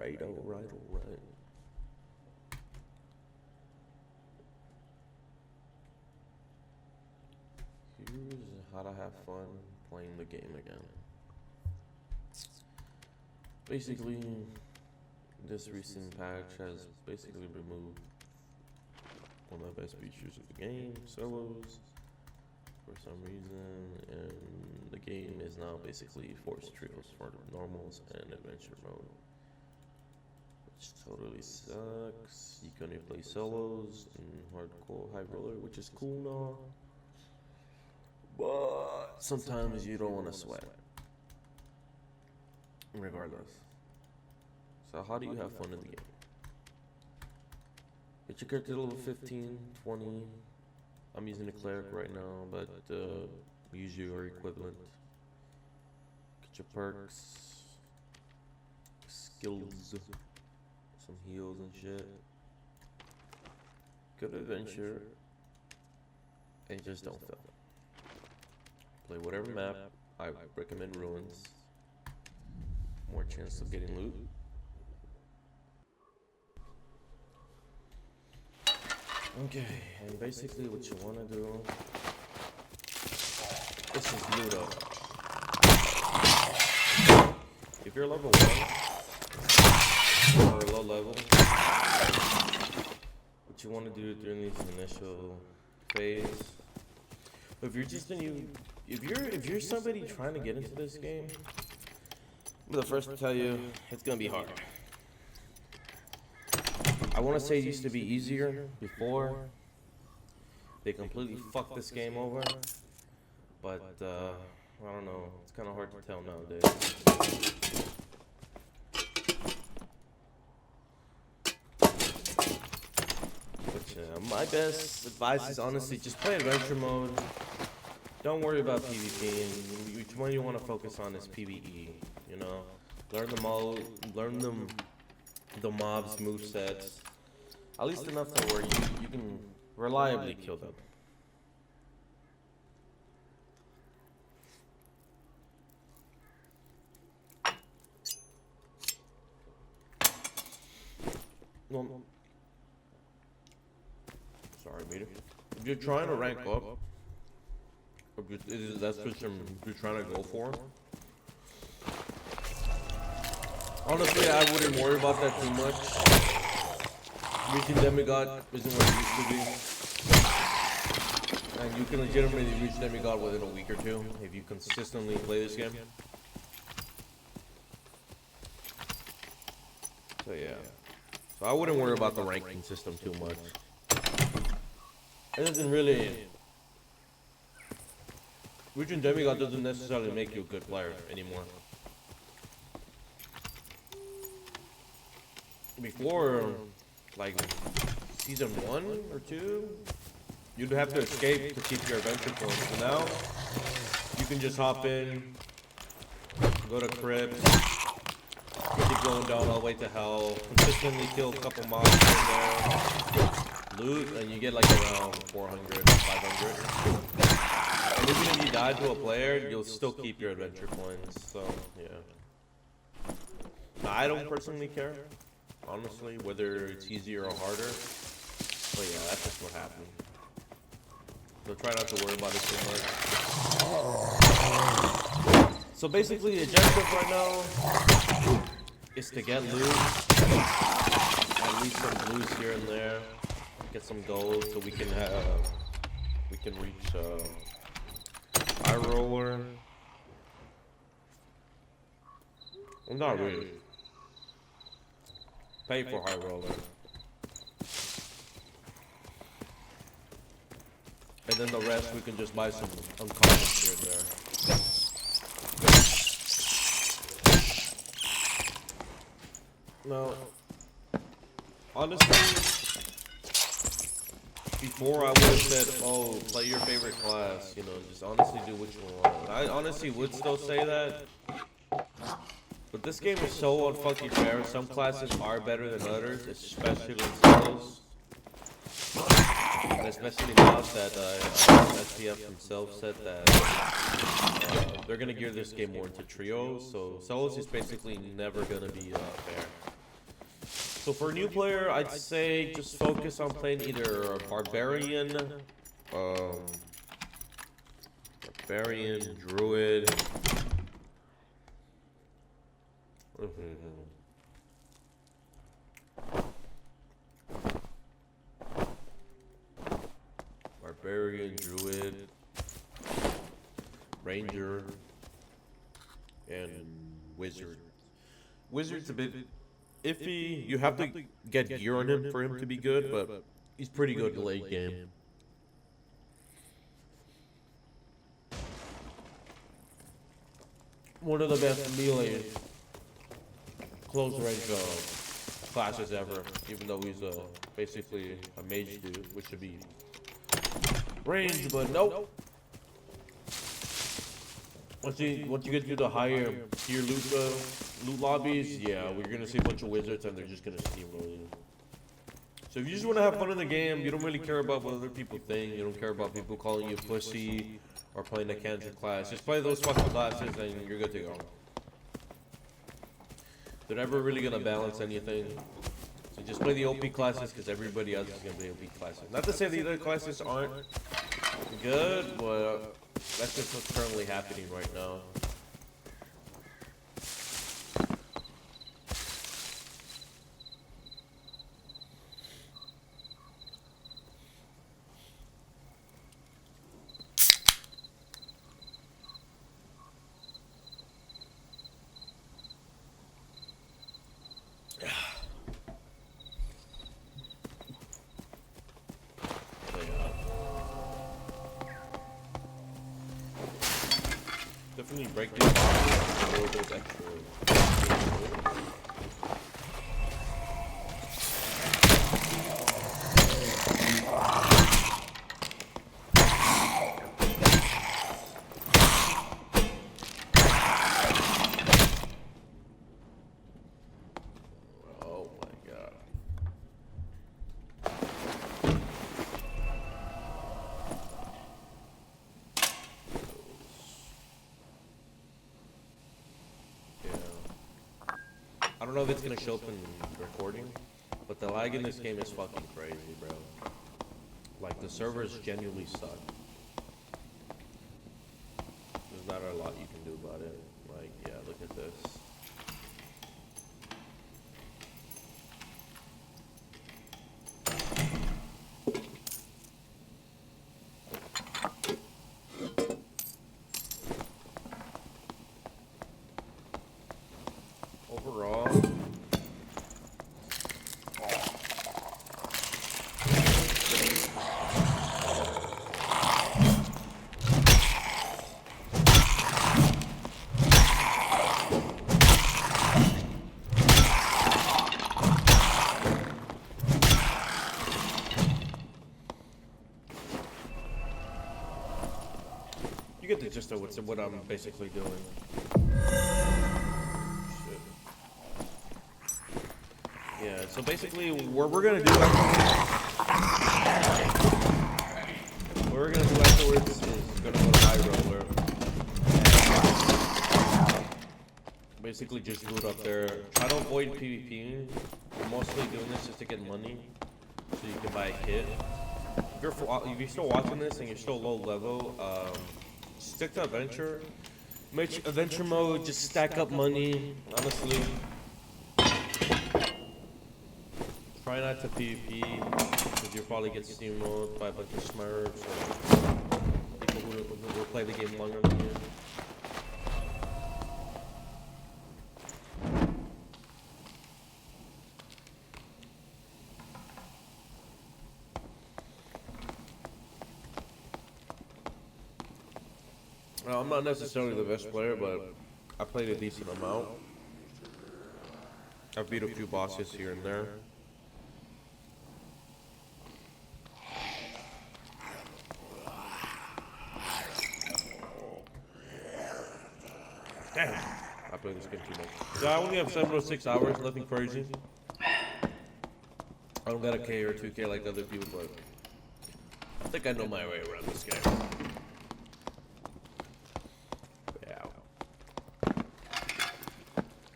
Alright. Here's how to have fun playing the game again. Basically, this recent patch has basically removed one of the best features of the game, solos, for some reason, and the game is now basically forced trios for normals and adventure mode, which totally sucks. You can only play solos and hardcore high roller, which is cool now, but sometimes you don't want to sweat, regardless. So how do you have fun in the game? Get your character to level 15, 20. I'm using a cleric right now, but use your equivalent. Get your perks, skills, some heals and shit. Go to adventure, and just don't fail. Play whatever map. I recommend ruins. More chance of getting loot. Okay, and basically what you want to do, this is loot up. If you're level 1 or low level, what you want to do during this initial phase, if you're just if you're somebody trying to get into this game, I'm the first to tell you it's gonna be hard. I want to say it used to be easier before they completely fucked this game over, but I don't know, it's kind of hard to tell nowadays. But my best advice is honestly just play adventure mode. Don't worry about PvP. Which one you want to focus on is PvE. You know, learn them all, learn them. The mobs' movesets, at least enough to where you can reliably kill them. No. Sorry, meter. If you're trying to rank up, if that's what you're trying to go for, honestly, I wouldn't worry about that too much. Reaching Demigod isn't what it used to be. And you can legitimately reach Demigod within a week or two if you consistently play this game. So yeah. So I wouldn't worry about the ranking system too much. It doesn't really... Reaching Demigod doesn't necessarily make you a good player anymore. Before, like, season 1 or 2, you'd have to escape to keep your adventure points. But now, you can just hop in, go to cribs, keep going down all the way to hell, consistently kill a couple mobs in there, loot, and you get like around 400, 500. And even if you die to a player, you'll still keep your adventure points, so, yeah. Now, I don't personally care. Honestly, whether it's easier or harder, but yeah, that's just what happened. So try not to worry about it too much. So basically, the objective right now is to get loot, at least some blues here and there, get some gold so we can reach high roller. Well, not really. Pay for high roller. And then the rest we can just buy some uncommons here and there. Now, honestly, before I would have said, oh, play your favorite class, you know, just honestly do what you want. I honestly would still say that. But this game is so unfucking fair. Some classes are better than others, especially in solos. And especially now that SPF himself said that they're gonna gear this game more into trios. So solos is basically never gonna be fair. So for a new player, I'd say just focus on playing either a um, barbarian, druid. Barbarian, druid, ranger, and wizard. Wizard's a bit iffy. You have to get gear on him for him to be good, but he's pretty good late game. One of the best melee close range classes ever, even though he's basically a mage dude, which should be range, but nope. Once you get to the higher tier loot lobbies, yeah, we're gonna see a bunch of wizards and they're just gonna steamroll you. So if you just want to have fun in the game, you don't really care about what other people think. You don't care about people calling you pussy or playing a cancer class. Just play those fucking classes and you're good to go. They're never really gonna balance anything. So just play the OP classes because everybody else is gonna play OP classes. Not to say the other classes aren't good, but that's just what's currently happening right now. Definitely break these boxes a little bit extra. Oh my god. I don't know if it's gonna show up in recording, but the lag in this game is fucking crazy, bro. Like, the servers genuinely suck. There's not a lot you can do about it. Like, yeah, look at this. Overall, you get the gist of what I'm basically doing. Shit. Yeah, so basically what we're gonna do afterwards is gonna go to high roller. Basically just loot up there. Try to avoid PvPing. We're mostly doing this just to get money so you can buy a kit. If you're still watching this and you're still low level, stick to adventure. Make adventure mode, just stack up money, honestly. Try not to PvP, because you'll probably get steamrolled by a bunch of smurfs or people who will play the game longer than you. Well, I'm not necessarily the best player, but I played a decent amount. I've beat a few bosses here and there. Damn, I played this game too much. So I only have 706 hours, nothing crazy. I don't got a K or 2K like other people, but I think I know my way around this game.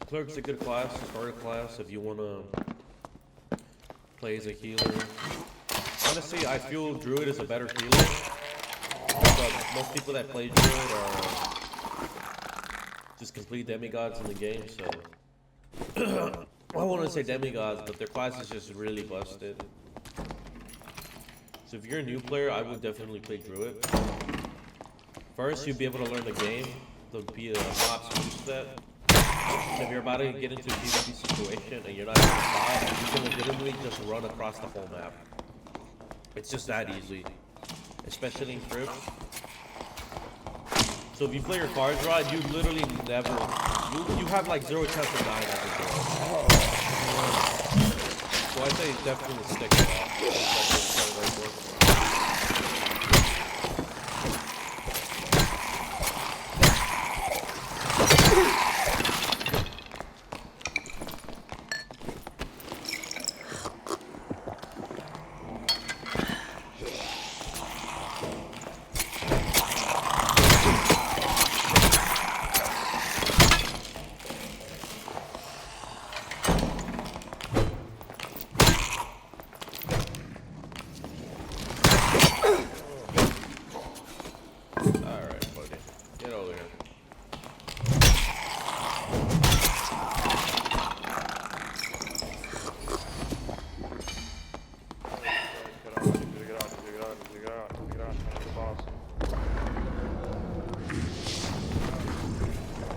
Clerk's a good class, starter class if you wanna play as a healer. Honestly, I feel Druid is a better healer, but most people that play Druid are just complete demigods in the game, so... I wouldn't say demigods, but their class is just really busted. So if you're a new player, I would definitely play Druid. First, you'll be able to learn the game, the mob's moveset. So if you're about to get into a PvP situation and you're not able to fight, you can legitimately just run across the whole map. It's just that easy, especially in crypt. So if you play your cards right, you literally never, you have like 0 chance of dying every game. So I say definitely stick with that.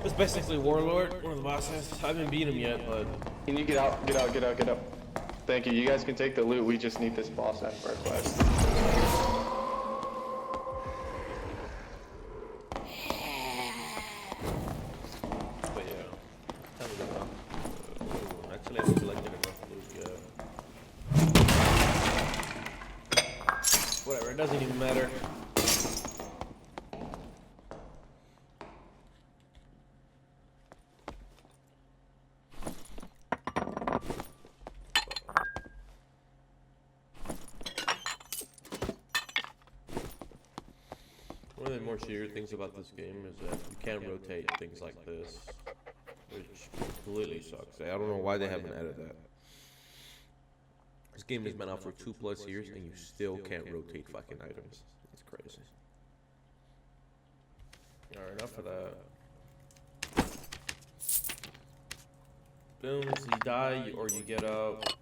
It's basically Warlord, one of the bosses. I haven't beat him yet, but... Can you get out, get out, get out, get out? Thank you. You guys can take the loot. We just need this boss at first quest. But yeah. Tell me about actually, I haven't collected enough loot yet. Whatever, it doesn't even matter. One of the more serious things about this game is that you can't rotate things like this, which completely sucks. I don't know why they haven't added that. This game has been out for 2+ years and you still can't rotate fucking items. It's crazy. Alright, enough of that. Boom, so you die or you get out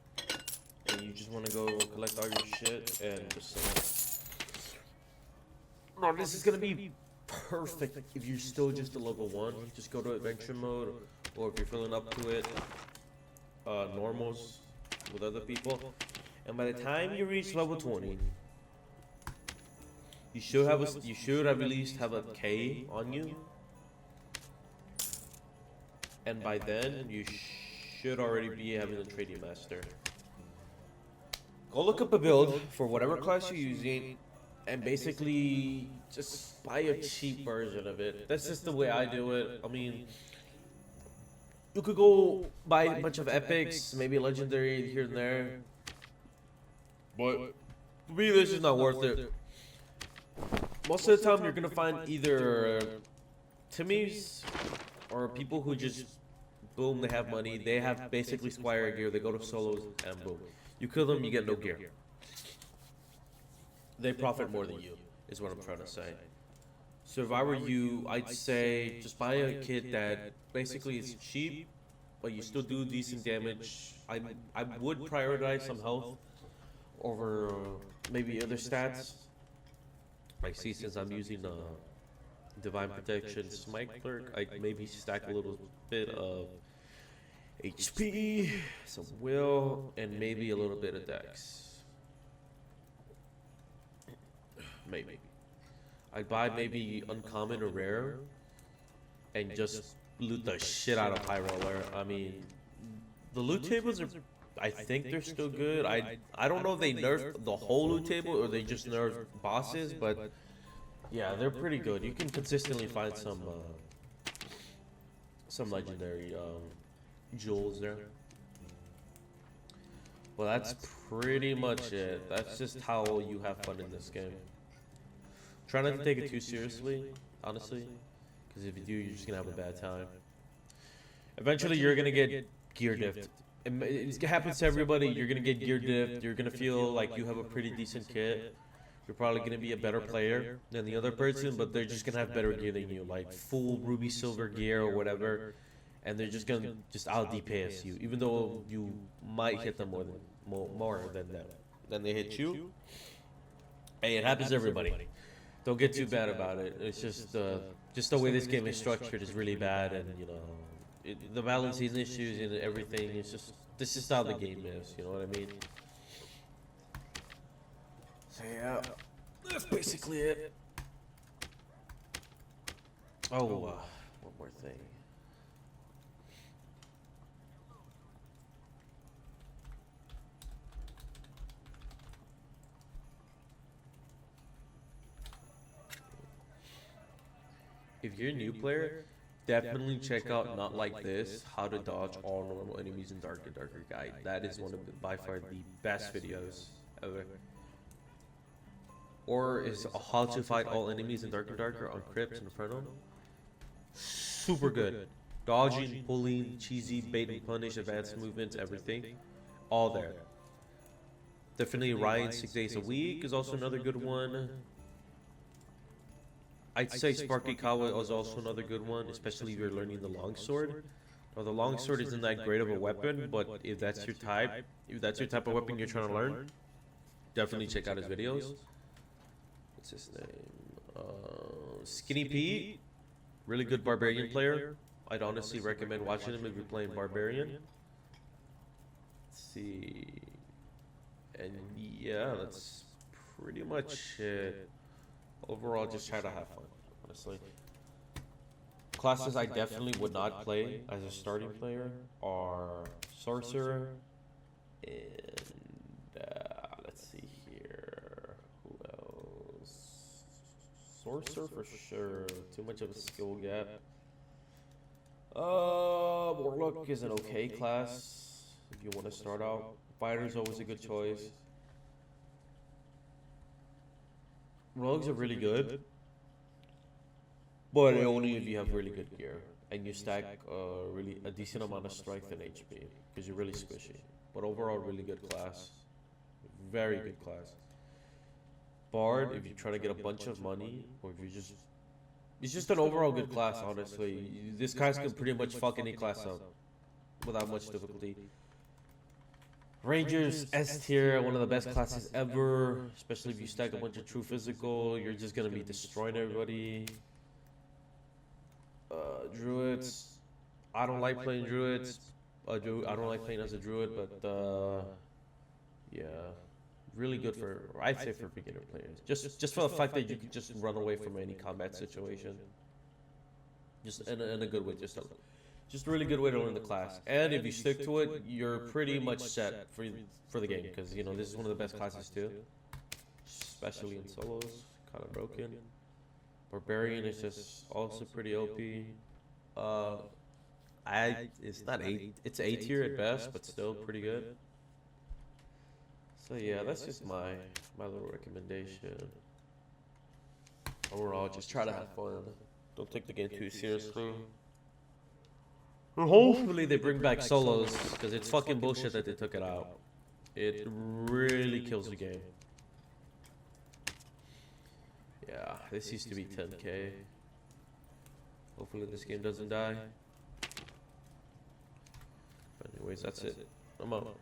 and you just want to go collect all your shit and just no, this is gonna be perfect if you're still just a level 1. Just go to adventure mode, or if you're filling up to it, normals with other people. And by the time you reach level 20, you should have at least have a K on you. And by then, you should already be having a trading master. Go look up a build for whatever class you're using. And basically, just buy a cheap version of it. That's just the way I do it. I mean, you could go buy a bunch of epics, maybe legendary here and there. But to me, this is not worth it. Most of the time, you're gonna find either Timmies or people who just boom, they have money. They have basically Squire gear. They go to solos and boom, you kill them, you get no gear. They profit more than you, is what I'm trying to say. So if I were you, I'd say just buy a kit that basically is cheap, but you still do decent damage. I would prioritize some health over maybe other stats. Like, see, since I'm using Divine Protection Smite Clerk, I maybe stack a little bit of HP, some Will, and maybe a little bit of Dex. Maybe. I'd buy maybe uncommon or rare and just loot the shit out of High Roller. I mean, the loot tables are, I think they're still good. I don't know if they nerfed the whole loot table or they just nerfed bosses, but yeah, they're pretty good. You can consistently find some legendary jewels there. Well, that's pretty much it. That's just how you have fun in this game. Try not to take it too seriously, honestly, because if you do, you're just gonna have a bad time. Eventually, you're gonna get gear diffed it happens to everybody. You're gonna get gear dipped. You're gonna feel like you have a pretty decent kit. You're probably gonna be a better player than the other person, but they're just gonna have better gear than you, like full ruby silver gear or whatever, and they're just gonna out DPS you, even though you might hit them more than they hit you. Hey, it happens to everybody. Don't get too bad about it. It's just the way this game is structured is really bad, and you know, the balancing issues and everything. It's just this is how the game is. You know what I mean? So yeah, that's basically it. Oh, one more thing. If you're a new player, definitely check out Not Like This, How to Dodge All Normal Enemies in Darker Darker Guide. That is one of the, by far the best videos ever. Or is How to Fight All Enemies in Darker Darker on Crypt and Inferno. Super good. Dodging, pulling, cheesy, bait and punish, advanced movements, everything. All there. Definitely Ryan 6 days a week is also another good one. I'd say Sparky Kawa is also another good one, especially if you're learning the longsword. Now the longsword isn't that great of a weapon, but if that's your type, of weapon you're trying to learn, definitely check out his videos. What's his name? Skinny Pete, really good barbarian player. I'd honestly recommend watching him if you're playing barbarian. Let's see, and yeah, that's pretty much it. Overall, just try to have fun, honestly. Classes I definitely would not play as a starting player are Sorcerer and let's see here, who else? Sorcerer for sure, too much of a skill gap. Warlock is an okay class if you want to start out. Fighter's always a good choice. Rogues are really good, but only if you have really good gear and you stack really a decent amount of strength and HP, because you're really squishy. But overall, really good class, very good class. Bard, if you're trying to get a bunch of money, or if you just, it's just an overall good class. Honestly, this class can pretty much fuck any class up without much difficulty. Rangers, S tier, one of the best classes ever, especially if you stack a bunch of true physical, you're just gonna be destroying everybody. Druids, I don't like playing druids. I don't like playing as a druid, but yeah, really good for, I'd say, for beginner players. Just for the fact that you can just run away from any combat situation. Just in a good way, just a really good way to learn the class. And if you stick to it, you're pretty much set for the game, because you know this is one of the best classes too, especially in solos. Kind of broken. Barbarian is just also pretty OP. It's not it's A tier at best, but still pretty good. So yeah, that's just my little recommendation. Overall, just try to have fun. Don't take the game too seriously. And hopefully they bring back solos, because it's fucking bullshit that they took it out. It really kills the game. Yeah, this used to be 10K. Hopefully this game doesn't die. But anyways, that's it. I'm out.